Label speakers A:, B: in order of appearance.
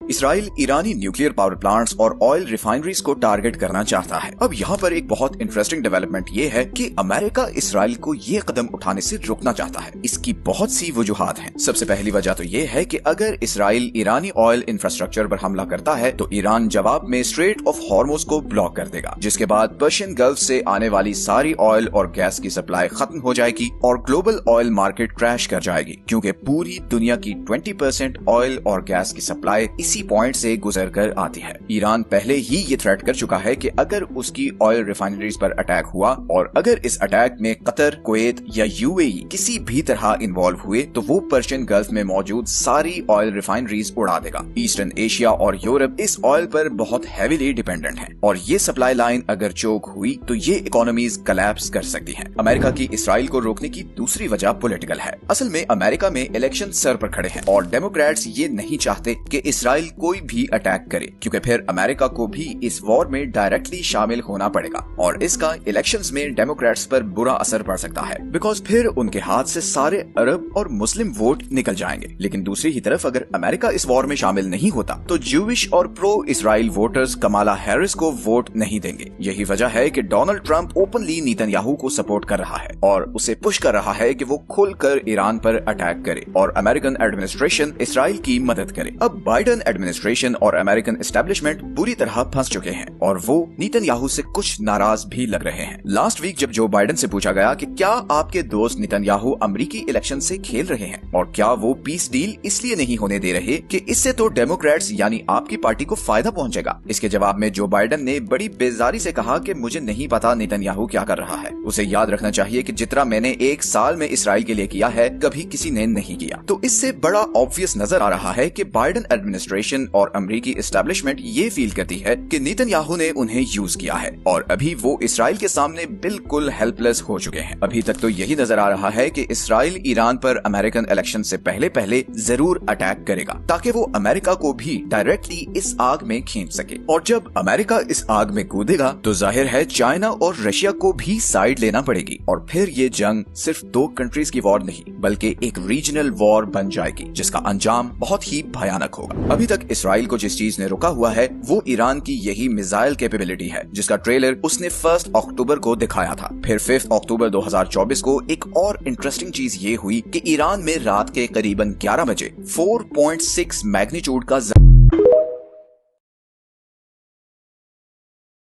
A: Israel ईरानी nuclear power plants और oil refineries को target करना चाहता है। अब यहाँ पर एक बहुत इंटरेस्टिंग डेवलपमेंट ये है कि अमेरिका इसराइल को ये कदम उठाने से रोकना चाहता है। इसकी बहुत सी वजूहात हैं। सबसे पहली वजह तो ये है कि अगर इसराइल ईरानी ऑयल इंफ्रास्ट्रक्चर पर हमला करता है तो ईरान जवाब में स्ट्रेट ऑफ हॉर्मुज को ब्लॉक कर देगा, जिसके बाद पर्शियन गल्फ से आने वाली सारी ऑयल और गैस की सप्लाई खत्म हो जाएगी और ग्लोबल ऑयल मार्केट क्रैश कर जाएगी, क्योंकि पूरी दुनिया की 20% ऑयल और गैस की सप्लाई इसी पॉइंट से गुजर कर आती है। ईरान पहले ही ये थ्रेट कर चुका है कि अगर उसकी ऑयल रिफाइनरीज पर अटैक हुआ और अगर इस अटैक में कतर, कुवैत या यूएई किसी भी तरह इन्वॉल्व हुए तो वो पर्शियन गल्फ में मौजूद सारी ऑयल रिफाइनरीज उड़ा देगा। ईस्टर्न एशिया और यूरोप इस ऑयल पर बहुत हेवीली डिपेंडेंट है और ये सप्लाई लाइन अगर चोक हुई तो ये इकोनॉमीज कोलैप्स कर सकती है। अमेरिका की इसराइल को रोकने की दूसरी वजह पॉलिटिकल है। असल में अमेरिका में इलेक्शन सर पर खड़े हैं और डेमोक्रेट्स ये नहीं चाहते कि इसराइल कोई भी अटैक करे, क्योंकि फिर अमेरिका को भी इस वॉर में डायरेक्टली शामिल होना पड़ेगा और इसका इलेक्शंस में डेमोक्रेट्स पर बुरा असर पड़ सकता है, बिकॉज फिर उनके हाथ से सारे अरब और मुस्लिम वोट निकल जाएंगे। लेकिन दूसरी ही तरफ अगर अमेरिका इस वॉर में शामिल नहीं होता तो ज्यूइश और pro Israel voters Kamala Harris को वोट नहीं देंगे। यही वजह है कि डोनाल्ड ट्रंप ओपनली नेतन्याहू को सपोर्ट कर रहा है और उसे पुश कर रहा है कि वो खुलकर ईरान पर अटैक करे और अमेरिकन एडमिनिस्ट्रेशन इसराइल की मदद करे। अब बाइडेन एडमिनिस्ट्रेशन और अमेरिकन एस्टेब्लिशमेंट बुरी तरह फंस चुके हैं और वो नेतन्याहू से कुछ नाराज भी लग रहे हैं। लास्ट वीक जब जो बाइडेन से पूछा गया कि क्या आपके दोस्त नेतन्याहू अमेरिकी इलेक्शन से खेल रहे हैं और क्या वो पीस डील इसलिए नहीं होने दे रहे कि इससे तो डेमोक्रेट्स यानी आपकी पार्टी को फायदा पहुंचेगा, इसके जवाब में जो बाइडेन ने बड़ी बेजारी से कहा कि मुझे नहीं पता नेतन्याहू क्या कर रहा है। उसे याद रखना चाहिए कि जितना मैंने एक साल में इसराइल के लिए किया है कभी किसी ने नहीं किया। तो इससे बड़ा ऑब्वियस नजर आ रहा है कि बाइडेन एडमिनिस्ट्रेशन और अमेरिकी एस्टेब्लिशमेंट ये फील करती है कि नेतन्याहू ने उन्हें यूज किया है और अभी वो इसराइल के सामने बिल्कुल हेल्पलेस हो चुके हैं। अभी तक तो यही नजर आ रहा है कि इसराइल ईरान पर अमेरिकन इलेक्शन से पहले पहले जरूर अटैक करेगा ताकि वो अमेरिका को भी डायरेक्टली इस आग में खींच सके। और जब अमेरिका इस आग में कूदेगा तो जाहिर है चाइना और रशिया को भी साइड लेना पड़ेगी और फिर ये जंग सिर्फ दो कंट्रीज की वॉर नहीं बल्कि एक रीजनल वॉर बन जाएगी, जिसका अंजाम बहुत ही भयानक होगा। अभी तक इसराइल को जिस चीज ने रोका हुआ है वो ईरान की यही मिसाइल कैपेबिलिटी है, जिसका ट्रेलर उसने 1 अक्टूबर को दिखाया था। फिर 5 अक्टूबर 2024 को एक और इंटरेस्टिंग चीज ये हुई कि ईरान में रात के करीबन 11 बजे 4.6 मैग्नीट्यूड का